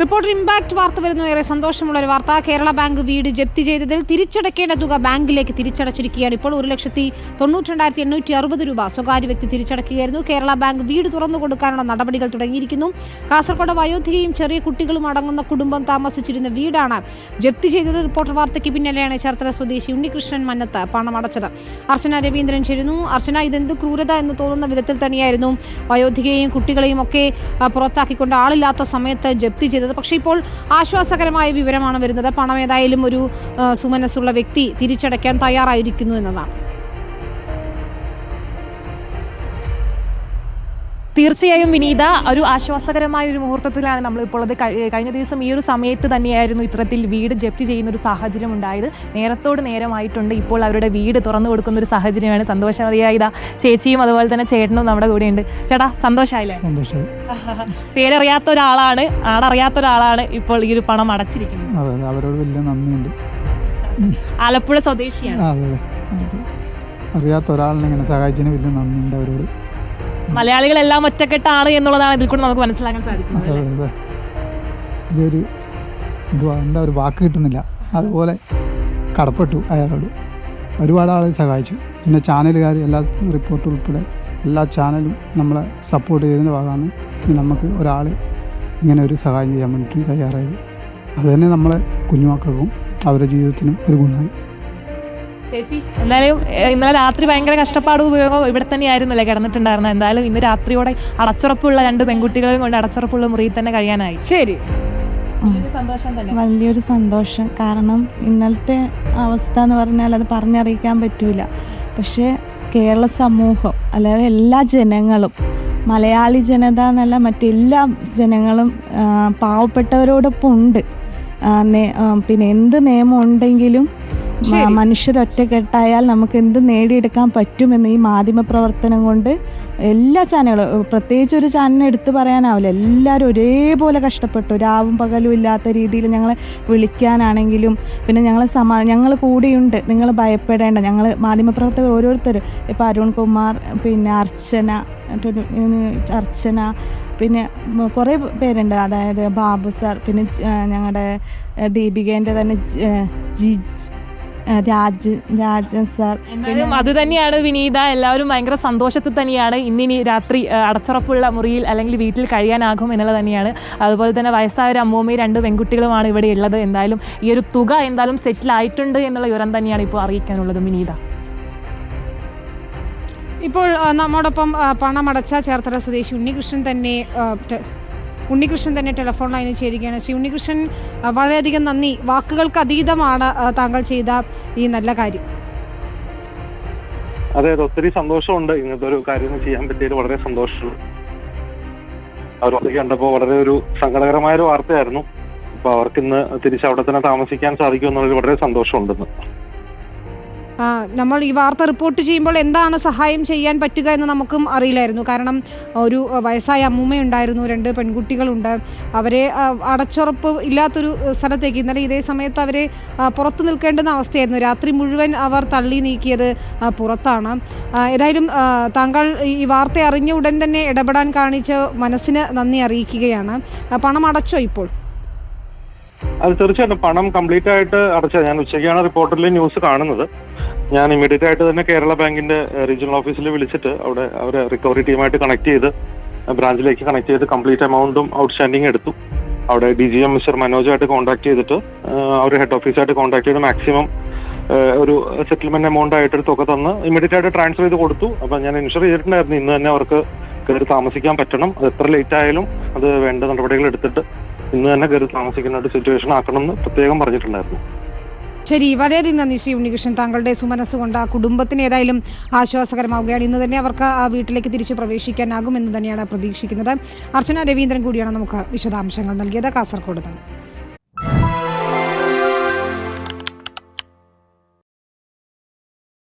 Reporter impact വാർത്ത വരുന്നു. ഏറെ സന്തോഷമുള്ള ഒരു വാർത്ത. കേരള ബാങ്ക് വീട് ജപ്തി ചെയ്തതിൽ തിരിച്ചടക്കേണ്ട തുക ബാങ്കിലേക്ക് തിരിച്ചടച്ചിരിക്കുകയാണ്. ഇപ്പോൾ 1,92,860 രൂപ സ്വകാര്യ വ്യക്തി തിരിച്ചടക്കുകയായിരുന്നു. കേരള ബാങ്ക് വീട് തുറന്നു കൊടുക്കാനുള്ള നടപടികൾ തുടങ്ങിയിരിക്കുന്നു. കാസർഗോഡ് വയോധികയും ചെറിയ കുട്ടികളും അടങ്ങുന്ന കുടുംബം താമസിച്ചിരുന്ന വീടാണ് ജപ്തി ചെയ്തത്. റിപ്പോർട്ടർ വാർത്തയ്ക്ക് പിന്നാലെയാണ് ചേർത്തല സ്വദേശി ഉണ്ണികൃഷ്ണൻ മന്നത്ത് പണം അടച്ചത്. അർച്ചന രവീന്ദ്രൻ ചേരുന്നു. അർച്ചന, ഇതെന്ത് ക്രൂരത എന്ന് തോന്നുന്ന വിധത്തിൽ തന്നെയായിരുന്നു വയോധികയെയും കുട്ടികളെയും ഒക്കെ പുറത്താക്കിക്കൊണ്ട് ആളില്ലാത്ത സമയത്ത് ജപ്തി ചെയ്തത്. പക്ഷേ ഇപ്പോൾ ആശ്വാസകരമായ വിവരമാണ് വരുന്നത്. പണം ഏതായാലും ഒരു സുമനസ്സുള്ള വ്യക്തി തിരിച്ചടയ്ക്കാൻ തയ്യാറായിരിക്കുന്നു എന്നതാണ്. തീർച്ചയായും വിനീത, ഒരു ആശ്വാസകരമായ ഒരു മുഹൂർത്തത്തിലാണ് നമ്മളിപ്പോൾ അത്. കഴിഞ്ഞ ദിവസം ഈ ഒരു സമയത്ത് തന്നെയായിരുന്നു ഇത്തരത്തിൽ വീട് ജപ്തി ചെയ്യുന്ന ഒരു സാഹചര്യം ഉണ്ടായത്. നേരത്തോട് നേരമായിട്ടുണ്ട്. ഇപ്പോൾ അവരുടെ വീട് തുറന്നു കൊടുക്കുന്ന ഒരു സാഹചര്യമാണ്. സന്തോഷമതിയായ ചേച്ചിയും അതുപോലെ തന്നെ ചേട്ടനും നമ്മുടെ കൂടെയുണ്ട്. ചേട്ടാ, സന്തോഷമായില്ലേ? പേരറിയാത്ത ഒരാളാണ്, ആളറിയാത്ത ഒരാളാണ് ഇപ്പോൾ ഈ ഒരു പണം അടച്ചിരിക്കുന്നത്. അവരോട് വലിയ നന്ദിയുണ്ട്. ആലപ്പുഴ സ്വദേശിയാണ്. അറിയാത്ത ഒരാളിനെ ഇങ്ങനെ സഹായിച്ചതിന് വലിയ നന്ദിയുണ്ട് അവരോട്. മലയാളികളെല്ലാം ഒറ്റക്കെട്ടാണ് എന്നുള്ളതാണ് ഇതിൽ കൂടെ നമുക്ക് മനസ്സിലാക്കാൻ സാധിക്കുന്നത്. ഇതൊരു എന്താ ഒരു വാക്ക് കിട്ടുന്നില്ല, അതുപോലെ കടപ്പെട്ടു അയാളോട്. ഒരുപാട് ആളെ സഹായിച്ചു. പിന്നെ ചാനലുകാർ എല്ലാ റിപ്പോർട്ട് ഉൾപ്പെടെ എല്ലാ ചാനലും നമ്മളെ സപ്പോർട്ട് ചെയ്തതിൻ്റെ ഭാഗമാണ് നമുക്ക് ഒരാൾ ഇങ്ങനെ ഒരു സഹായം ചെയ്യാൻ വേണ്ടിയിട്ട് തയ്യാറായത്. അത് തന്നെ നമ്മളെ കുഞ്ഞുമക്കൾക്കും അവരുടെ ജീവിതത്തിനും ഒരു ഗുണമായി. ചേച്ചി, എന്തായാലും ഇന്നലെ രാത്രി ഭയങ്കര കഷ്ടപ്പാട് ഉപയോഗം ഇവിടെ തന്നെയായിരുന്നല്ലേ കിടന്നിട്ടുണ്ടായിരുന്നത്. എന്തായാലും ഇന്ന് രാത്രിയോടെ അടച്ചുറപ്പുള്ള 2 പെൺകുട്ടികളെയും കൊണ്ട് അടച്ചുറപ്പുള്ള മുറിയിൽ തന്നെ കഴിയാനായി. ശരി, സന്തോഷം തന്നെ, വലിയൊരു സന്തോഷം. കാരണം ഇന്നലത്തെ അവസ്ഥ എന്ന് പറഞ്ഞാൽ അത് പറഞ്ഞറിയിക്കാൻ പറ്റൂല. പക്ഷേ കേരള സമൂഹം, അല്ലാതെ എല്ലാ ജനങ്ങളും, മലയാളി ജനത എന്നല്ല മറ്റെല്ലാ ജനങ്ങളും പാവപ്പെട്ടവരോടൊപ്പം ഉണ്ട്. പിന്നെ എന്ത് നിയമം ഉണ്ടെങ്കിലും മനുഷ്യരൊറ്റക്കെട്ടായാൽ നമുക്ക് എന്ത് നേടിയെടുക്കാൻ പറ്റുമെന്ന് ഈ മാധ്യമ പ്രവർത്തനം കൊണ്ട് എല്ലാ ചാനലുകളും, പ്രത്യേകിച്ച് ഒരു ചാനലിനെ എടുത്തു പറയാനാവില്ല, എല്ലാവരും ഒരേപോലെ കഷ്ടപ്പെട്ടു. രാവും പകലും ഇല്ലാത്ത രീതിയിൽ ഞങ്ങളെ വിളിക്കാനാണെങ്കിലും പിന്നെ ഞങ്ങൾ കൂടെയുണ്ട്, നിങ്ങൾ ഭയപ്പെടേണ്ട. ഞങ്ങൾ മാധ്യമപ്രവർത്തകർ ഓരോരുത്തരും, ഇപ്പോൾ അരുൺ കുമാർ, പിന്നെ അർച്ചന, പിന്നെ കുറേ പേരുണ്ട്, അതായത് ബാബു സാർ, പിന്നെ ഞങ്ങളുടെ ദീപികേൻ്റെ തന്നെ രാജൻ സാർ. എന്നാലും അത് തന്നെയാണ് വിനീത, എല്ലാവരും ഭയങ്കര സന്തോഷത്തിൽ തന്നെയാണ്. ഇന്നിനി രാത്രി അടച്ചുറപ്പുള്ള മുറിയിൽ അല്ലെങ്കിൽ വീട്ടിൽ കഴിയാനാകും എന്നുള്ളത് തന്നെയാണ്. അതുപോലെ തന്നെ വയസ്സായ ഒരു അമ്മൂമ്മയും 2 പെൺകുട്ടികളുമാണ് ഇവിടെ ഉള്ളത്. എന്തായാലും ഈ ഒരു തുക എന്തായാലും സെറ്റിൽ ആയിട്ടുണ്ട് എന്നുള്ള വിവരം തന്നെയാണ് ഇപ്പോൾ അറിയിക്കാനുള്ളത്. വിനീത, ഇപ്പോൾ നമ്മോടൊപ്പം പണമടച്ച ചേർത്തല സ്വദേശി ഉണ്ണികൃഷ്ണൻ തന്നെ ടെലിഫോൺ ലൈനിൽ ചേരുകയാണ്. ശ്രീ ഉണ്ണികൃഷ്ണൻ, വളരെയധികം നന്ദി. വാക്കുകൾക്ക് അതീതമാണ് താങ്കൾ ചെയ്ത ഈ നല്ല കാര്യം. അതെ, ഒത്തിരി സന്തോഷമുണ്ട്. ഇങ്ങനത്തെ ഒരു കാര്യം ചെയ്യാൻ പറ്റിയത് വളരെ സന്തോഷമുണ്ട്. അവർ കണ്ടപ്പോൾ വളരെ ഒരു സങ്കടകരമായ ഒരു വാർത്തയായിരുന്നു. അപ്പൊ അവർക്ക് ഇന്ന് തിരിച്ച് അവിടെ തന്നെ താമസിക്കാൻ സാധിക്കും എന്നുള്ളത് വളരെ സന്തോഷമുണ്ടെന്ന്. നമ്മൾ ഈ വാർത്ത റിപ്പോർട്ട് ചെയ്യുമ്പോൾ എന്താണ് സഹായം ചെയ്യാൻ പറ്റുക എന്ന് നമുക്കും അറിയില്ലായിരുന്നു. കാരണം ഒരു വയസ്സായ അമ്മൂമ്മയുണ്ടായിരുന്നു, 2 പെൺകുട്ടികളുണ്ട്. അവരെ അടച്ചുറപ്പ് ഇല്ലാത്തൊരു സ്ഥലത്തേക്ക് ഇന്നലെ ഇതേ സമയത്ത് അവരെ പുറത്തു നിൽക്കേണ്ടുന്ന അവസ്ഥയായിരുന്നു. രാത്രി മുഴുവൻ അവർ തള്ളി നീക്കിയത് പുറത്താണ്. ഏതായാലും താങ്കൾ ഈ വാർത്ത അറിഞ്ഞ ഉടൻ തന്നെ ഇടപെടാൻ കാണിച്ച് മനസ്സിന് നന്ദി അറിയിക്കുകയാണ്. പണം അടച്ചോ ഇപ്പോൾ? അത് തീർച്ചയായിട്ടും പണം കംപ്ലീറ്റ് ആയിട്ട് അടച്ചത്. ഞാൻ ഉച്ചയ്ക്കാണ് റിപ്പോർട്ടറിൽ ന്യൂസ് കാണുന്നത്. ഞാൻ ഇമ്മീഡിയറ്റ് ആയിട്ട് തന്നെ കേരള ബാങ്കിന്റെ റീജിയണൽ ഓഫീസിൽ വിളിച്ചിട്ട് അവിടെ അവരെ റിക്കവറി ടീമായിട്ട് കണക്ട് ചെയ്ത് ബ്രാഞ്ചിലേക്ക് കണക്ട് ചെയ്ത് കംപ്ലീറ്റ് എമൗണ്ടും ഔട്ട്സ്റ്റാൻഡിങ് എടുത്തു. അവിടെ DGM മിസ്റ്റർ മനോജായിട്ട് കോൺടാക്ട് ചെയ്തിട്ട് അവർ ഹെഡ് ഓഫീസായിട്ട് കോൺടാക്ട് ചെയ്ത് മാക്സിമം ഒരു സെറ്റിൽമെന്റ് എമൗണ്ട് ആയിട്ടൊരു തുക തന്ന് ഇമ്മീഡിയറ്റ് ആയിട്ട് ട്രാൻസ്ഫർ ചെയ്ത് കൊടുത്തു. അപ്പം ഞാൻ ഇൻഷുർ ചെയ്തിട്ടുണ്ടായിരുന്നു ഇന്ന് തന്നെ അവർക്ക് കയറി താമസിക്കാൻ പറ്റണം. അത് എത്ര ലേറ്റ് ആയാലും അത് വേണ്ട നടപടികൾ എടുത്തിട്ട് ഇന്ന് തന്നെ കയറി താമസിക്കുന്ന ഒരു സിറ്റുവേഷൻ ആക്കണം എന്ന് പ്രത്യേകം പറഞ്ഞിട്ടുണ്ടായിരുന്നു. ശരി, വളരെയധികം നന്ദി ശ്രീ ഉണ്ണികൃഷ്ണൻ. താങ്കളുടെ സുമനസ്സുകൊണ്ട് ആ കുടുംബത്തിന് ഏതായാലും ആശ്വാസകരമാവുകയാണ്. ഇന്ന് തന്നെ അവർക്ക് ആ വീട്ടിലേക്ക് തിരിച്ചു പ്രവേശിക്കാനാകുമെന്ന് തന്നെയാണ് പ്രതീക്ഷിക്കുന്നത്. അർച്ചന രവീന്ദ്രൻ കൂടിയാണ് നമുക്ക് വിശദാംശങ്ങൾ നൽകിയത് കാസർഗോഡ് നിന്ന്.